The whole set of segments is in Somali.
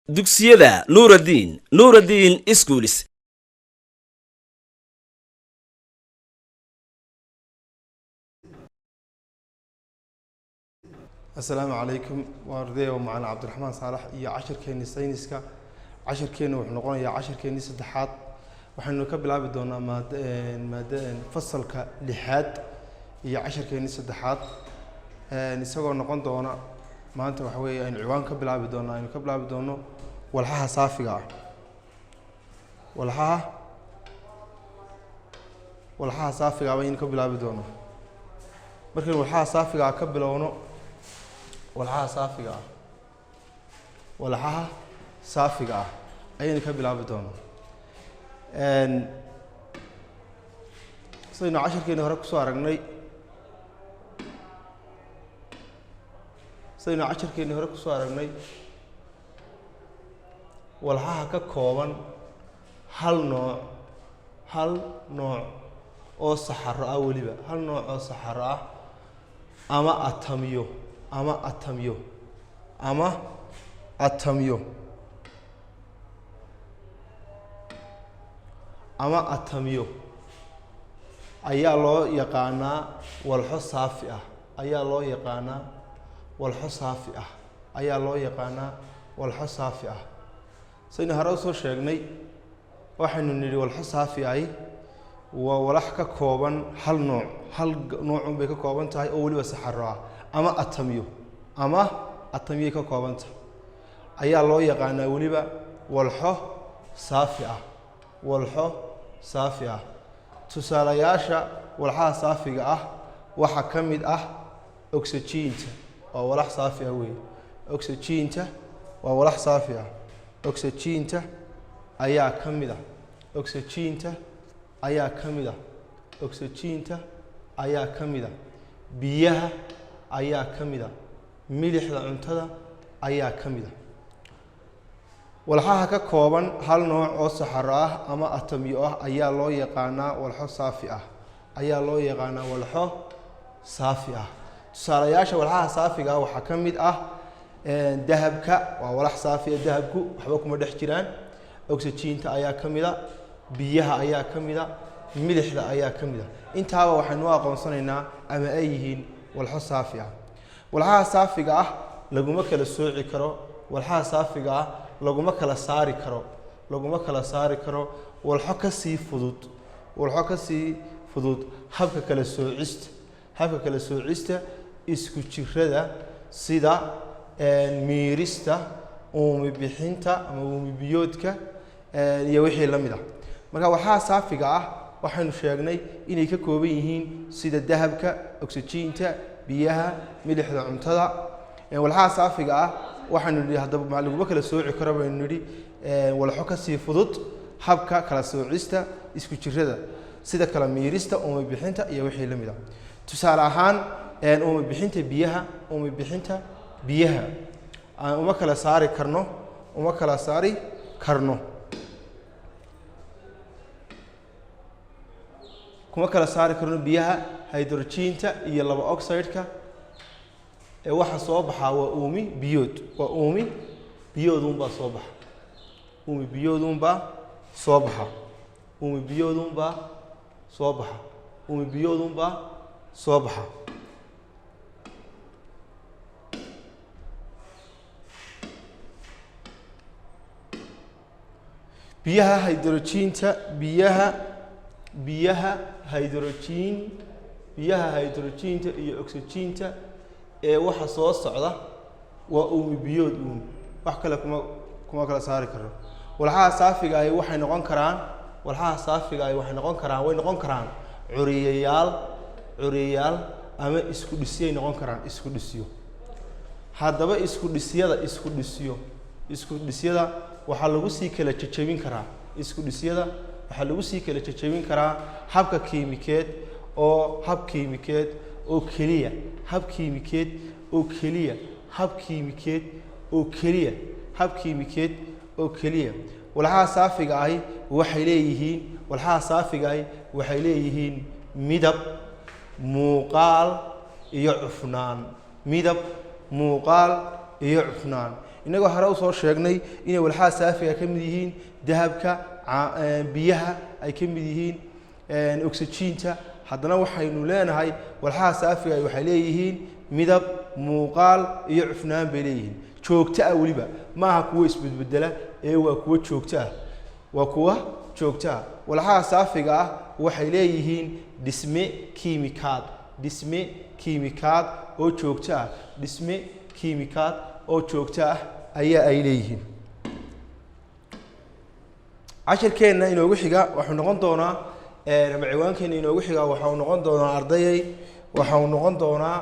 dugsiyada Nuruddin Schools. السلام عليكم وردي ومعنا عبد الرحمن صالح يا 10 كيني ساينسكا 10 كيني وحنا نقول يا 10 كيني سدحات وحنا كبلابي دونا ماده فصلك لحاد يا 10 كيني سدحات نسقو نقون دونا maanta waxa weeye aan ciwaan ka bilaabi doonaa in ka bilaabi doono walxaha saafiga ah walxaha saafiga ah in ka bilaabi doono markii walxaha saafiga ka bilowno walxaha saafiga ah ayaan ka bilaabi doono sayna 10keena hore ku soo aragnay sayna 10keena hore ku soo aragnay walxaha ka kooban hal nooc oo saxaro ah waliba hal nooc oo saxaro ah ama atamiyo ayaa loo yaqaanaa walxo saafi ah walxo saafi ah sayna hore soo sheegnay waxaanu niri walxo saafi ah waa walax ka kooban hal nooc bay ka kooban tahay oo waliba saxaro ah ama atamiyo ka kooban tahay ayaa loo yaqaanaa waliba walxo saafi ah tusaalayaasha walxaha saafiga ah waxa kamid ah oxygen waa walax saafi ah weey oxygen waa walax saafi ah oxygen ayaa kamid ah biyaha ayaa kamid ah milixda cuntada ayaa kamid ah walxaha ka kooban hal nooc oo saxaro ah ama atamiyo ah ayaa loo yaqaanaa walxo saafi ah tusaalayaasha walxaha saafiga ah waxa kamid ah dahabka waa walax saafi ah dahabku waxba kuma dhex jiraan oxygen ayaa kamid ah biyaha ayaa kamid ah milixda ayaa kamid ah intaaba waxaynu aqoonsanaynaa ama ay yihiin walxo saafi ah walxaha saafiga ah laguma kala sooci karo walxaha saafiga ah laguma kala saari karo walxo ka sii fudud habka kala soocista isku jirada sida miirista uumi bixinta ama uumi biyoodka iyo wixii la mid ah marka waxaa saafiga ah waxaanu sheegnay inay ka kooban yihiin sida dahabka oxygen-ta biyaha milixda cuntada walxaha saafiga ah waxaanu nidhi haddaba laguma kala sooci karo baynu nidhi walxo ka sii fudud habka kala soocista isku jirada sida kala miirista uumi bixinta iyo wixii la mid ah tusaale ahaan uumi bixinta biyaha aan uma kala saari karno kuma kala saari karno biyaha hydrogen-ta iyo laba oxide-ka waxa soo baxa waa uumi biyoodun baa soo baxa biyaha hydrogen-ta iyo oxygen-ta waxa soo socda waa uumi biyood wax kale kuma kala saari karo walxaha saafiga ay waxay noqon karaan way noqon karaan curiyayaal ama isku dhisiyay noqon karaan haddaba isku dhisyada waxaa lagu sii kala jajabin karaa habka kiimikeed oo keliya walxaha saafiga ah waxay leeyihiin midab muuqaal iyo cufnaan inagoo hore u soo sheegnay inay walxaha saafiga ka mid yihiin dahabka biyaha ay ka mid yihiin oxygen-ta haddana waxaynu leenahay walxaha saafiga waxay leeyihiin midab muuqaal iyo cufnaan bay leeyihiin joogto ah weliba maaha kuwa isbedbedela ee waa kuwa joogto ah waa kuwa joogto ah walxaha saafiga ah waxay leeyihiin dhisme kiimikaad oo joogto ah dhisme kiimikaad oo joogto ah ayaa ay leeyihiin cashirkeenna inoogu xiga waxuu noqon doonaa ama ciwaankeena inoogu xiga waxau noqon doonaa ardayay waxau noqon doonaa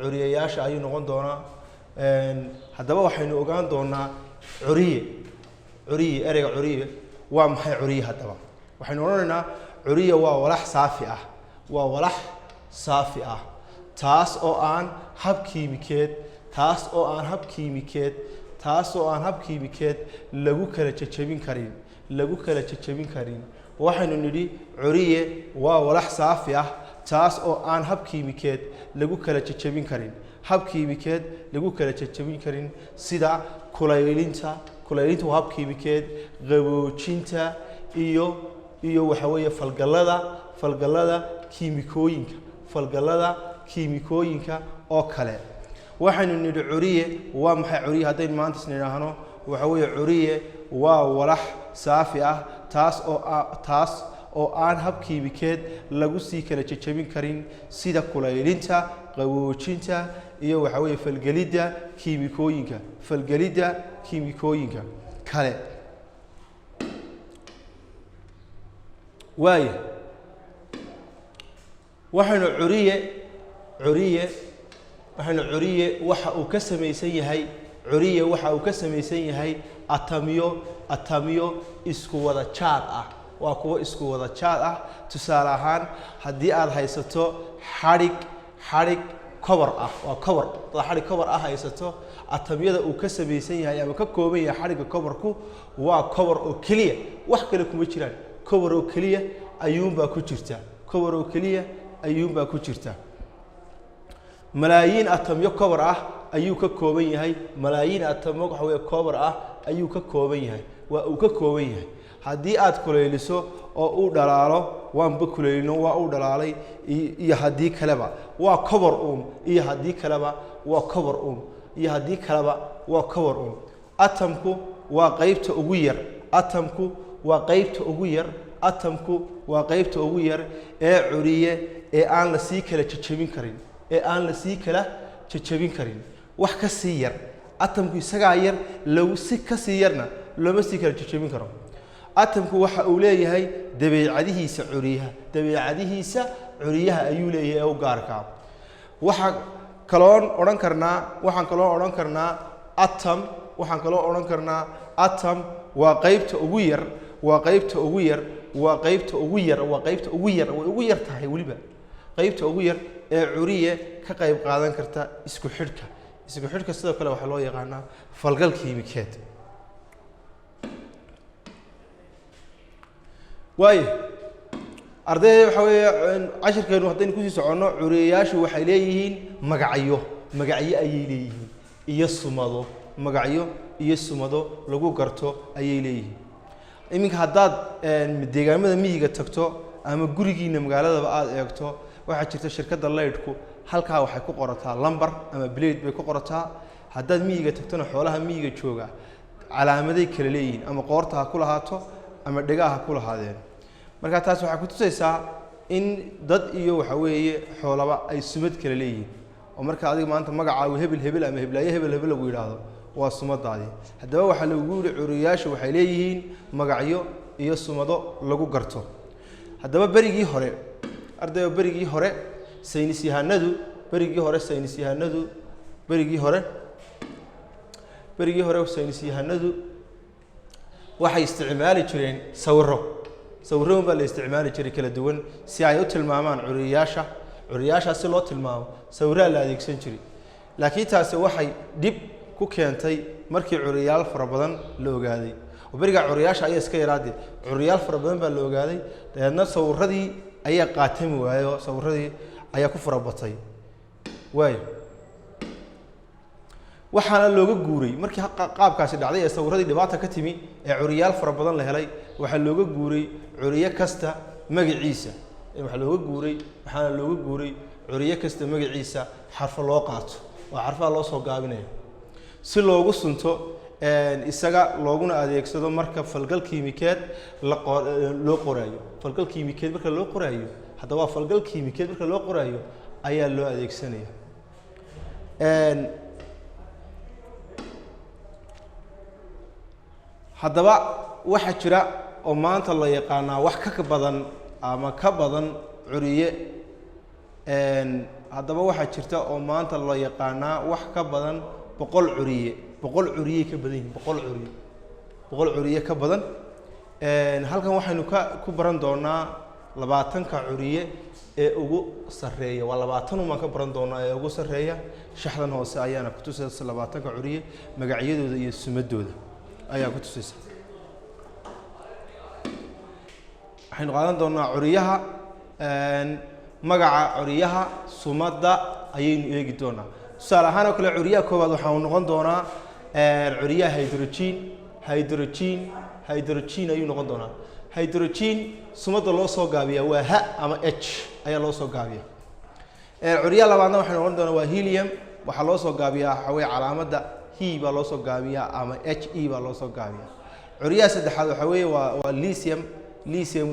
curiyayaasha ayuu noqon doonaa haddaba waxaynu ogaan doonaa curiye ereyga curiye waa maxay curiye haddaba waxaynu odhanaynaa curiye waa walax saafi ah waa walax saafi ah taas oo aan hab kiimikeed lagu kala jajabin karin waxaynu nidhi curiye waa walax saafi ah taas oo aan hab kiimikeed lagu kala jajabin karin sida kulaylinta waa hab kiimikeed qaboojinta iyo waxa weeye falgallada kiimikooyinka oo kale waxaynu nidhi curiye waa maxay curiye haddaynu maanta isnidhaahno waxa weeye curiye waa walax saafi ah taas oo aan hab kiimikeed lagu sii kala jajabin karin sida kulaylinta qaboojinta iyo waxa weeye falgelidda kiimikooyinka kale waayo waxaynu curiye waxa uu ka samaysan yahay atamyo isku wada jaad ah waa kuwa isku wada jaad ah tusaale ahaan haddii aad haysato xadhig cover ah waa cover xadhig cover ah haysato atamyada uu ka samaysan yahay ama ka kooban yahay xadhigga coverku waa cover oo keliya wax kale kuma jiraan cover oo keliya ayuunbaa ku jirta malaayiin atamyo cover ah ayuu ka kooban yahay waxa weeye cover ah ayuu ka kooban yahay haddii aad kulayliso oo uu dhalaalo waanba kulaylino waa uu dhalaalay iyo haddii kaleba waa cover iyo haddii kaleba waa cover atamku waa qaybta ugu yar ee curiye ee aan la sii kala jajabin karin wax ka sii yar atamku isagaa yar ka sii yarna looma sii kala jajabin karo atamku waxa uu leeyahay dabeecadihiisa curiyaha ayuu leeyahay ee u gaarka waxaan kaloo odhan karnaa atom waa qaybta ugu yar way ugu yar tahay weliba qaybta ugu yar ee curiye ka qayb qaadan karta isku xidhka sidoo kale waxaa loo yaqaanaa falgal kiimikeed waayo ardayda waxa weeye cashirkeenu haddaynu kusii soconno curiyayaashu waxay leeyihiin magacyo ayay leeyihiin iyo sumado lagu garto ayay leeyihiin iminka haddaad deegaamada miyiga tagto ama gurigiina magaaladaba aad eegto waxaa jirta shirkadda laydhku halkaa waxay ku qorataa lambar ama blade bay ku qorataa haddaad miyiga tagtona xoolaha miyiga jooga calaamaday kala leeyihiin ama qoorta ha ku lahaato ama dhegaha ha ku lahaadeen marka taas waxay ku tusaysaa in dad iyo waxa weeye xoolaba ay sumad kala leeyihiin oo marka adiga maanta magacaagu hebel ama heblaaye hebel lagu yidhaahdo waa sumadaadii haddaba waxaa lagu yidhi curiyayaashu waxay leeyihiin magacyo iyo sumado lagu garto haddaba berigii hore saynis yahanadu waxay isticmaali jireen sawirro baa la isticmaali jiray kala duwan si ay u tilmaamaan curiyayaasha si loo tilmaamo sawirraa la adeegsan jiray laakiin taasi waxay dhib ku keentay markii curiyaal fara badan la ogaaday oo beriga curiyaasha ayaa iska yaraadee curiyaal fara badan baa la ogaaday dabeedna sawirradii ayaa qaatami waayey oo sawirradii ayaa ku farabatay waayo waxaana looga guuray markii qaabkaasi dhacday ee sawiradii dhibaata ka timi ee curiyaal fara badan la helay waxaa looga guuray curiye kasta magaciisa waxaa looga guuray curiye kasta magaciisa xarfo loo qaato oo xarfaha loo soo gaabinayo si loogu sunto isaga looguna adeegsado marka falgal kiimikeed loo qoraayo falgal kiimikeed marka loo qoraayo haddaba falgal kiimikeed marka loo qoraayo ayaa loo adeegsanaya haddaba waxa jira oo maanta la yaqaanaa wax ka badan ama ka badan curiye haddaba waxaa jirta oo maanta la yaqaanaa wax ka badan 100 curiye 100 curiye ka badan yihiin 100 curiye ka badan halkan waxaynu ku baran doonaa 20ka curiye ee ugu sareeya waa 20 uma ka baran doonaa ee ugu sareeya shaxdan hoose ayaana ku tusaysa 20ka curiye magacyadooda iyo sumadooda ayaa ku tusaysa waxaynu qaadan doonaa curiyaha magaca curiyaha sumada ayaynu eegi doonaa tusaale ahaan oo kale curiyaha koowaad waxa uu noqon doonaa curiyaha hydrogen ayuu noqon doonaa hydrogen sumada loo soo gaabiyaa waa H ama H ayaa loo soo gaabiyaa curiyaha labaadna waxa noqon doonaa waa helium waxa loo soo gaabiyaa waxa weeye calaamada He baa loo soo gaabiyaa ama He baa loo soo gaabiyaa curiyaha saddexaad waxa weeye waa lithium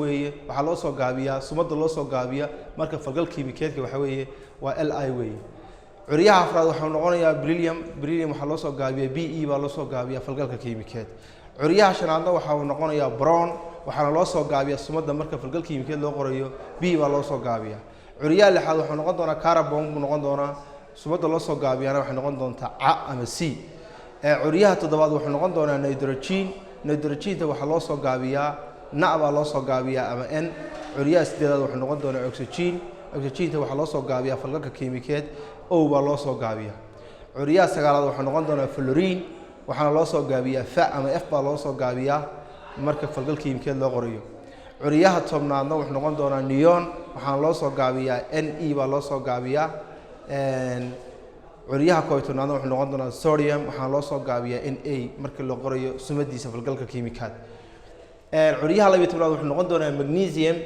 weeye waxa loo soo gaabiyaa sumada loo soo gaabiyaa marka falgal kiimikeedka waxa weeye waa Li weeye curiyaha afraad waxa noqonayaa beryllium waxa loo soo gaabiyaa Be baa loo soo gaabiyaa falgalka kiimikeed curiyaha shanaadna waxa uu noqonayaa brown waxaana loo soo gaabiyaa sumada marka falgal kiimikeed loo qorayo B baa loo soo gaabiyaa curiyaha lixaad waxa noqon doonaa carbon buu noqon doonaa sumada loo soo gaabiyana waxay noqon doontaa A ama C curiyaha toddobaad wuxuu noqon doonaa nitrogen waxa loo soo gaabiyaa Na baa loo soo gaabiyaa ama N curiyaha sideedaad wuxuu noqon doonaa oxygen waxa loo soo gaabiyaa falgalka kiimikeed O baa loo soo gaabiyaa curiyaha sagaalaad wuxuu noqon doonaa fluorine waxaana loo soo gaabiyaa F ama F baa loo soo gaabiyaa marka falgal kiimikeed loo qorayo curiyaha tobnaadna wuxuu noqon doonaa neon waxaana loo soo gaabiyaa Ne baa loo soo gaabiyaa curiyaha koytonaadna wuxuu noqon doonaa sodium waxaana loo soo gaabiyaa Na marka loo qorayo sumadiisa falgalka kiimikaad curiyaha 12aad wuxuu noqon doonaa magnesium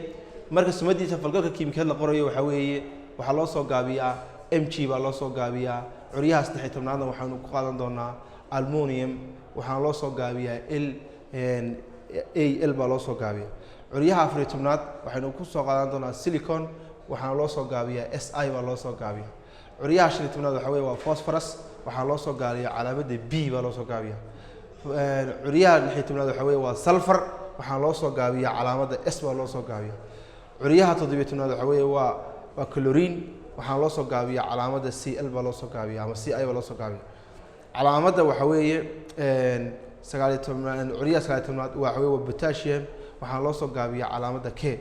marka sumadiisa falgalka kiimikeed la qorayo waxa weeye waxa loo soo gaabiyaa Mg baa loo soo gaabiyaa curiyaha 13aadna waxaanu ku qaadan doonaa aluminum waxaana loo soo gaabiyaa Al baa loo soo gaabiyaa curiyaha 14aad waxaynu ku soo qaadan doonaa silicon waxaana loo soo gaabiyaa Si baa loo soo gaabiyaa curiyaha 15aad waxa weeye waa phosphorus waxaana loo soo gaabiyaa calaamada B baa loo soo gaabiyaa curiyaha 16aad waxa weeye waa sulfur waxaana loo soo gaabiyaa calaamada S baa loo soo gaabiyaa curiyaha 17aad waxa weeye waa chlorine waxaana loo soo gaabiyaa calaamada Cl baa loo soo gaabiyaa ama Ci baa loo soo gaabiyaa calaamada waxa weeye 19 curiyaha 19aad waxa weeye waa potassium waxaana loo soo gaabiyaa calaamada K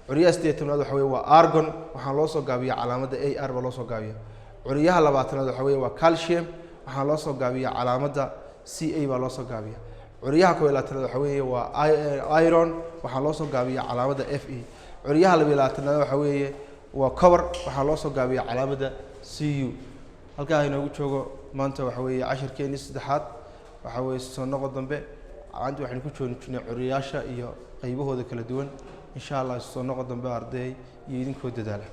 curiyaha 18aad waxa weeye waa argon waxaana loo soo gaabiyaa calaamada Ar baa loo soo gaabiyaa curiyaha 20aad waxa weeye waa calcium waxaana loo soo gaabiyaa calaamada Ca baa loo soo gaabiyaa curiyaha 21aad waxa weeye waa iron waxaana loo soo gaabiyaa calaamada Fe curiyaha 22aad waxa weeye waa copper waxaana loo soo gaabiyaa calaamada Cu halkaa inoogu joogo maanta waxa weeye cashirkeeni saddexaad waxa weeye soo noqon dambe maanta waxaynu ku joojinay curiyaasha iyo qaybahooda kala duwan insha Allah soo noqon dambe arday iyo idinkoo dadaala